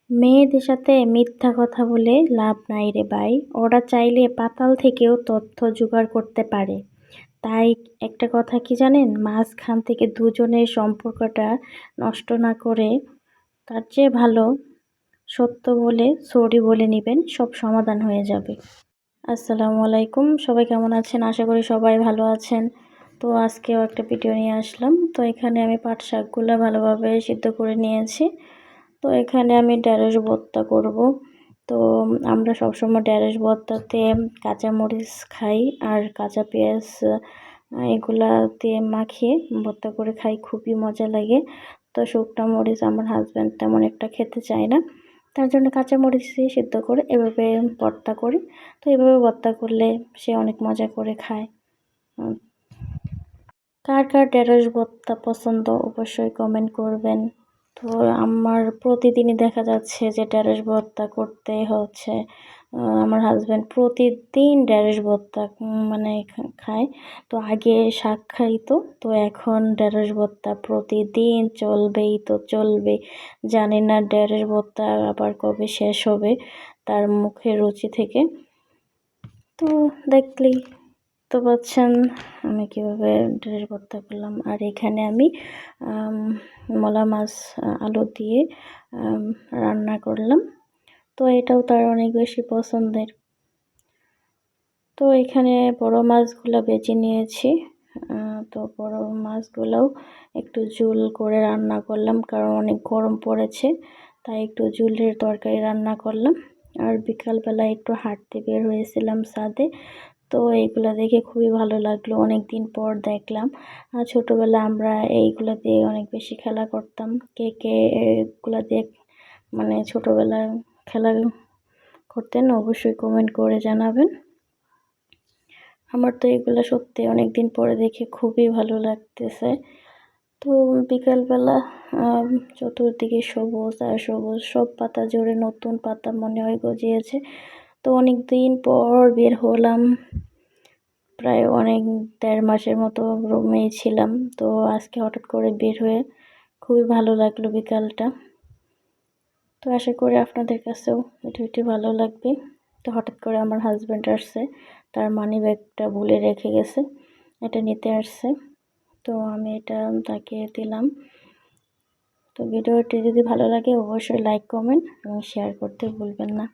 মেয়েদের সাথে মিথ্যা কথা বলে লাভ নাই রে ভাই। ওরা চাইলে পাতাল থেকেও তথ্য জোগাড় করতে পারে। তাই একটা কথা কি জানেন, মাঝখান থেকে দুজনের সম্পর্কটা নষ্ট না করে তার চেয়ে ভালো সত্য বলে সরি বলে নিবেন, সব সমাধান হয়ে যাবে। আসসালামু আলাইকুম, সবাই কেমন আছেন? আশা করি সবাই ভালো আছেন। তো আজকেও একটা ভিডিও নিয়ে আসলাম। তো এখানে আমি পাট শাকগুলো ভালোভাবে সিদ্ধ করে নিয়েছি। তো এখানে আমি ঢেঁড়স ভর্তা করব। তো আমরা সবসময় ঢেঁড়স ভর্তাতে কাঁচামরিচ খাই আর কাঁচা পেঁয়াজ এগুলা দিয়ে মাখিয়ে ভর্তা করে খাই, খুবই মজা লাগে। তো শুকনা মরিচ আমার হাজব্যান্ড তেমন একটা খেতে চায় না, তার জন্য কাঁচামরিচ দিয়ে সিদ্ধ করে এভাবে ভর্তা করি। তো এভাবে ভর্তা করলে সে অনেক মজা করে খায়। কার কার ঢেঁড়স ভর্তা পছন্দ অবশ্যই কমেন্ট করবেন। তো আমার প্রতিদিনই দেখা যাচ্ছে যে ঢেঁড়স ভর্তা করতে হচ্ছে। আমার হাজব্যান্ড প্রতিদিন ঢেঁড়স ভর্তা মানে খায়। তো আগে শাক খাইতো, তো এখন ঢেঁড়স ভর্তা প্রতিদিন চলবেই তো চলবে। জানি না ঢেঁড়স ভর্তা আবার কবে শেষ হবে তার মুখের রুচি থেকে। তো দেখলেই তো পাচ্ছেন আমি কীভাবে ঢেঁড়স ভর্তা করলাম। আর এখানে আমি মলা মাছ আলু দিয়ে রান্না করলাম। তো এটাও তার অনেক বেশি পছন্দের। তো এখানে বড় মাছগুলো বেছে নিয়েছি। তো বড় মাছগুলোও একটু ঝোল করে রান্না করলাম, কারণ অনেক গরম পড়েছে, তাই একটু ঝোলের তরকারি রান্না করলাম। আর বিকালবেলা একটু হাঁটতে বের হয়েছিলাম ছাদে। তো এইগুলা দেখে খুবই ভালো লাগলো, অনেক দিন পর দেখলাম। আর ছোটোবেলা আমরা এইগুলা দিয়ে অনেক বেশি খেলা করতাম। কে কে এগুলা দিয়ে মানে ছোটোবেলায় খেলা করতেন অবশ্যই কমেন্ট করে জানাবেন। আমার তো এগুলো সত্যি অনেক দিন পরে দেখে খুবই ভালো লাগতেছে। তো বিকালবেলা চতুর্দিকে সবুজ আর সবুজ, সব পাতা জুড়ে নতুন পাতা মনে হয় গজিয়েছে। তো অনেক দিন পর বের হলাম, প্রায় অনেক 1.5 মাসের মতো রুমেই ছিলাম। তো আজকে হঠাৎ করে বের হয়ে খুবই ভালো লাগলো বিকালটা। তো আশা করি আপনাদের কাছেও ভিডিওটি ভালো লাগবে। তো হঠাৎ করে আমার হাজব্যান্ড আসছে, তার মানি ব্যাগটা ভুলে রেখে গেছে, এটা নিতে আসছে। তো আমি এটা তাকে দিলাম। তো ভিডিওটি যদি ভালো লাগে অবশ্যই লাইক, কমেন্ট এবং শেয়ার করতে ভুলবেন না।